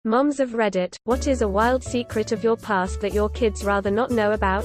Moms of Reddit, what is a wild secret of your past that your kids rather not know about?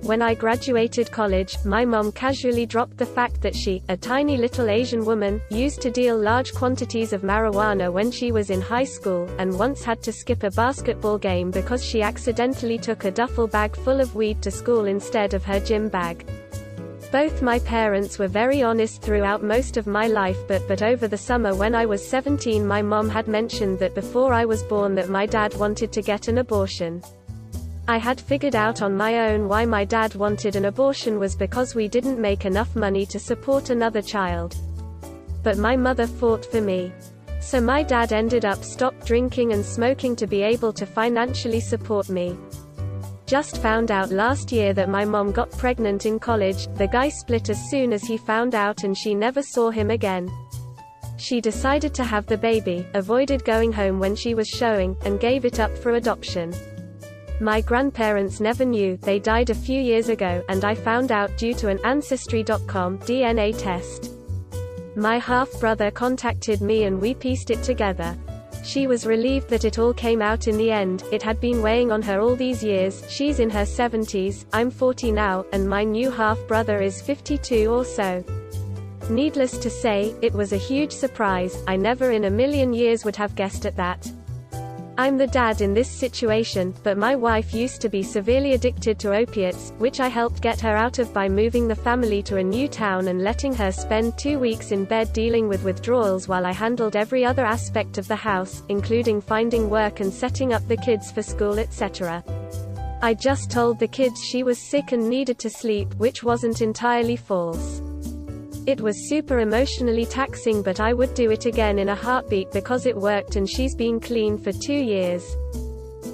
When I graduated college, my mom casually dropped the fact that she, a tiny little Asian woman, used to deal large quantities of marijuana when she was in high school, and once had to skip a basketball game because she accidentally took a duffel bag full of weed to school instead of her gym bag. Both my parents were very honest throughout most of my life, but over the summer when I was 17 my mom had mentioned that before I was born that my dad wanted to get an abortion. I had figured out on my own why my dad wanted an abortion was because we didn't make enough money to support another child. But my mother fought for me. So my dad ended up stopped drinking and smoking to be able to financially support me. Just found out last year that my mom got pregnant in college. The guy split as soon as he found out and she never saw him again. She decided to have the baby, avoided going home when she was showing, and gave it up for adoption. My grandparents never knew, they died a few years ago, and I found out due to an Ancestry.com DNA test. My half-brother contacted me and we pieced it together. She was relieved that it all came out in the end. It had been weighing on her all these years. She's in her 70s, I'm 40 now, and my new half-brother is 52 or so. Needless to say, it was a huge surprise. I never in a million years would have guessed at that. I'm the dad in this situation, but my wife used to be severely addicted to opiates, which I helped get her out of by moving the family to a new town and letting her spend 2 weeks in bed dealing with withdrawals while I handled every other aspect of the house, including finding work and setting up the kids for school, etc. I just told the kids she was sick and needed to sleep, which wasn't entirely false. It was super emotionally taxing, but I would do it again in a heartbeat because it worked and she's been clean for 2 years.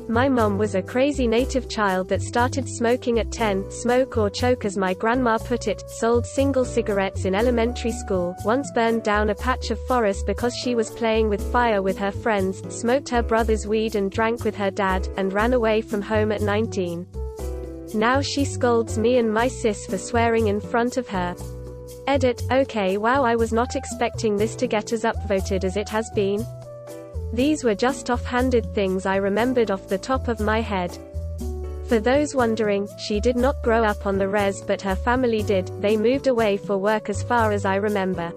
My mom was a crazy native child that started smoking at 10, smoke or choke as my grandma put it, sold single cigarettes in elementary school, once burned down a patch of forest because she was playing with fire with her friends, smoked her brother's weed and drank with her dad, and ran away from home at 19. Now she scolds me and my sis for swearing in front of her. Edit, okay, wow, I was not expecting this to get as upvoted as it has been. These were just offhanded things I remembered off the top of my head. For those wondering, she did not grow up on the res, but her family did. They moved away for work as far as I remember.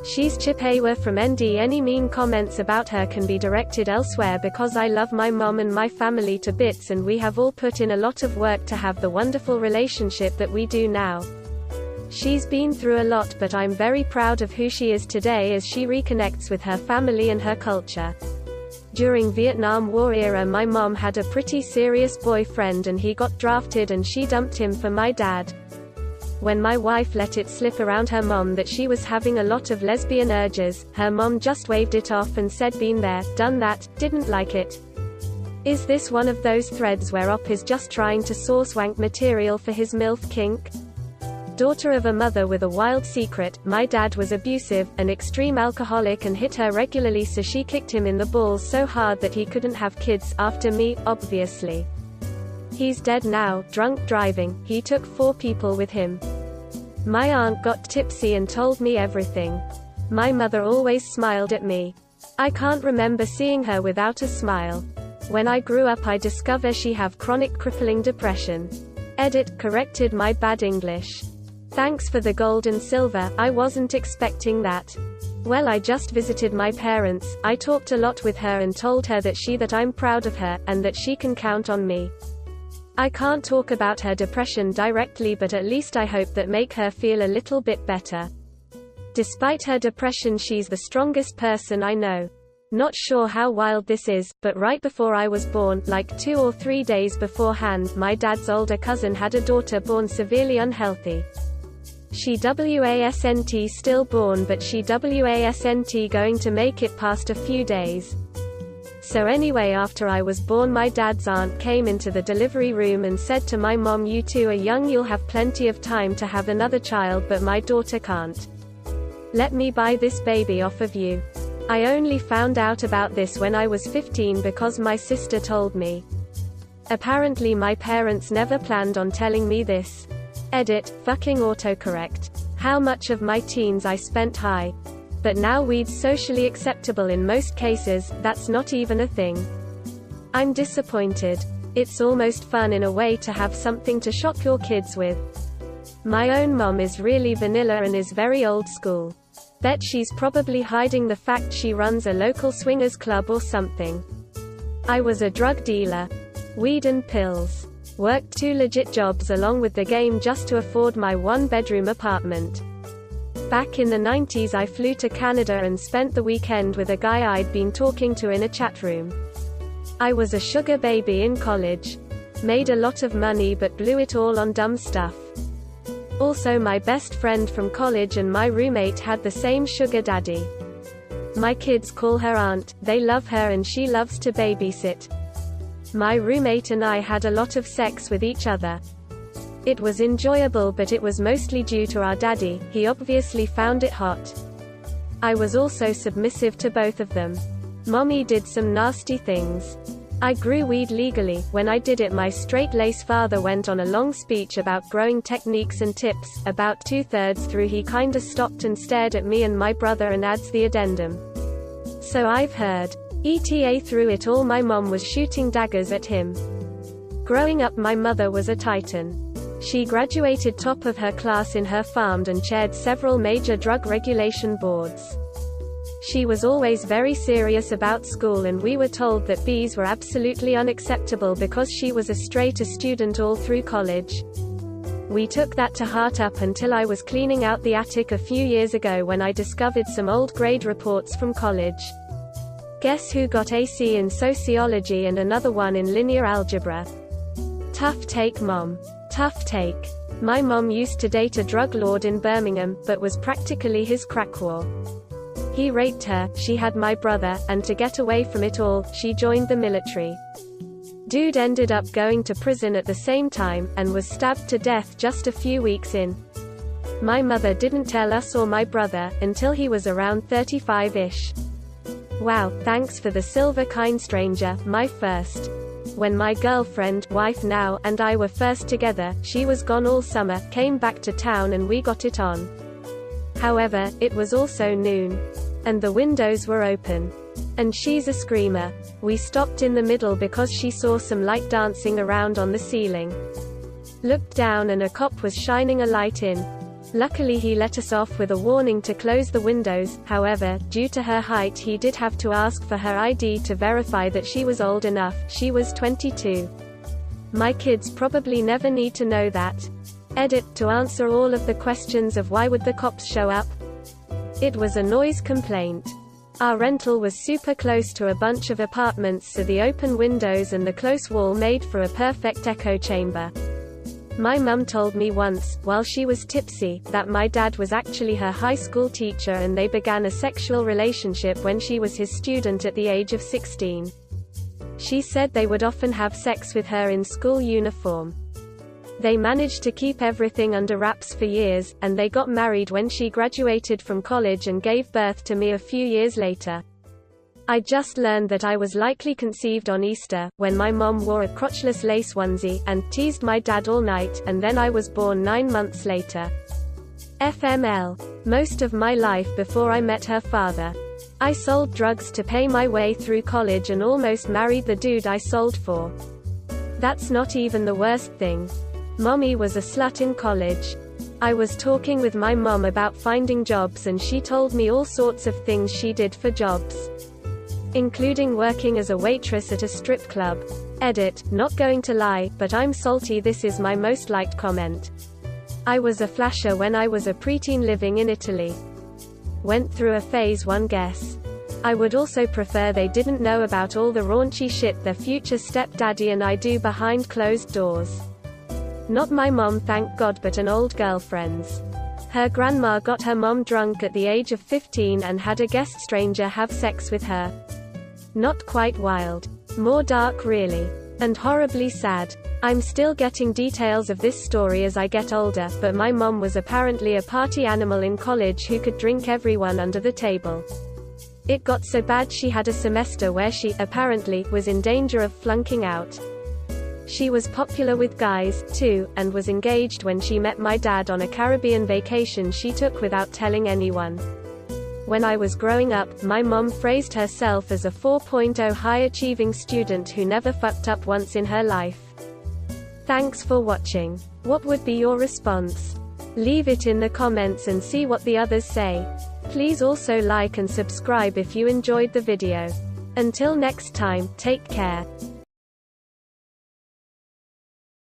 She's Chippewa from ND. Any mean comments about her can be directed elsewhere because I love my mom and my family to bits and we have all put in a lot of work to have the wonderful relationship that we do now. She's been through a lot, but I'm very proud of who she is today as she reconnects with her family and her culture. During Vietnam War era my mom had a pretty serious boyfriend and he got drafted and she dumped him for my dad. When my wife let it slip around her mom that she was having a lot of lesbian urges, her mom just waved it off and said been there, done that, didn't like it. Is this one of those threads where Op is just trying to source wank material for his MILF kink? Daughter of a mother with a wild secret, my dad was abusive, an extreme alcoholic and hit her regularly, so she kicked him in the balls so hard that he couldn't have kids, after me, obviously. He's dead now, drunk driving, he took 4 people with him. My aunt got tipsy and told me everything. My mother always smiled at me. I can't remember seeing her without a smile. When I grew up I discover she have chronic crippling depression. Edit, corrected my bad English. Thanks for the gold and silver, I wasn't expecting that. Well, I just visited my parents, I talked a lot with her and told her that I'm proud of her, and that she can count on me. I can't talk about her depression directly, but at least I hope that make her feel a little bit better. Despite her depression she's the strongest person I know. Not sure how wild this is, but right before I was born, like 2 or 3 days beforehand, my dad's older cousin had a daughter born severely unhealthy. She wasn't stillborn, but she wasn't going to make it past a few days. So anyway, after I was born my dad's aunt came into the delivery room and said to my mom, you two are young, you'll have plenty of time to have another child, but my daughter can't. Let me buy this baby off of you. I only found out about this when I was 15 because my sister told me. Apparently my parents never planned on telling me this. Edit, fucking autocorrect. How much of my teens I spent high. But now weed's socially acceptable in most cases, that's not even a thing. I'm disappointed. It's almost fun in a way to have something to shock your kids with. My own mom is really vanilla and is very old school. Bet she's probably hiding the fact she runs a local swingers club or something. I was a drug dealer. Weed and pills. Worked 2 legit jobs along with the game just to afford my 1-bedroom apartment. Back in the 90s I flew to Canada and spent the weekend with a guy I'd been talking to in a chat room. I was a sugar baby in college. Made a lot of money but blew it all on dumb stuff. Also, my best friend from college and my roommate had the same sugar daddy. My kids call her aunt, they love her and she loves to babysit. My roommate and I had a lot of sex with each other. It was enjoyable but it was mostly due to our daddy, he obviously found it hot. I was also submissive to both of them. Mommy did some nasty things. I grew weed legally. When I did it, my straight-laced father went on a long speech about growing techniques and tips. About 2/3 through he kinda stopped and stared at me and my brother and adds the addendum. So I've heard. ETA through it all my mom was shooting daggers at him. Growing up my mother was a titan. She graduated top of her class in her farm and chaired several major drug regulation boards. She was always very serious about school and we were told that B's were absolutely unacceptable because she was a straight A student all through college. We took that to heart up until I was cleaning out the attic a few years ago when I discovered some old grade reports from college. Guess who got AC in sociology and another one in linear algebra? Tough take, Mom. Tough take. My mom used to date a drug lord in Birmingham, but was practically his crack whore. He raped her, she had my brother, and to get away from it all, she joined the military. Dude ended up going to prison at the same time, and was stabbed to death just a few weeks in. My mother didn't tell us or my brother, until he was around 35-ish. Wow, thanks for the silver kind stranger, my first. When my girlfriend, wife now, and I were first together, she was gone all summer, came back to town and we got it on. However, it was also noon. And the windows were open. And she's a screamer. We stopped in the middle because she saw some light dancing around on the ceiling. Looked down and a cop was shining a light in. Luckily he let us off with a warning to close the windows. However, due to her height he did have to ask for her ID to verify that she was old enough. She was 22. My kids probably never need to know that. Edit, to answer all of the questions of why would the cops show up? It was a noise complaint. Our rental was super close to a bunch of apartments, so the open windows and the close wall made for a perfect echo chamber. My mum told me once, while she was tipsy, that my dad was actually her high school teacher and they began a sexual relationship when she was his student at the age of 16. She said they would often have sex with her in school uniform. They managed to keep everything under wraps for years, and they got married when she graduated from college and gave birth to me a few years later. I just learned that I was likely conceived on Easter, when my mom wore a crotchless lace onesie, and teased my dad all night, and then I was born 9 months later. FML. Most of my life before I met her father. I sold drugs to pay my way through college and almost married the dude I sold for. That's not even the worst thing. Mommy was a slut in college. I was talking with my mom about finding jobs and she told me all sorts of things she did for jobs, including working as a waitress at a strip club. Edit, not going to lie, but I'm salty. This is my most liked comment. I was a flasher when I was a preteen living in Italy. Went through a phase, one guess. I would also prefer they didn't know about all the raunchy shit their future stepdaddy and I do behind closed doors. Not my mom, thank God, but an old girlfriend's. Her grandma got her mom drunk at the age of 15 and had a guest stranger have sex with her. Not quite wild. More dark really. And horribly sad. I'm still getting details of this story as I get older, but my mom was apparently a party animal in college who could drink everyone under the table. It got so bad she had a semester where she, apparently, was in danger of flunking out. She was popular with guys, too, and was engaged when she met my dad on a Caribbean vacation she took without telling anyone. When I was growing up, my mom phrased herself as a 4.0 high-achieving student who never fucked up once in her life. Thanks for watching. What would be your response? Leave it in the comments and see what the others say. Please also like and subscribe if you enjoyed the video. Until next time, take care.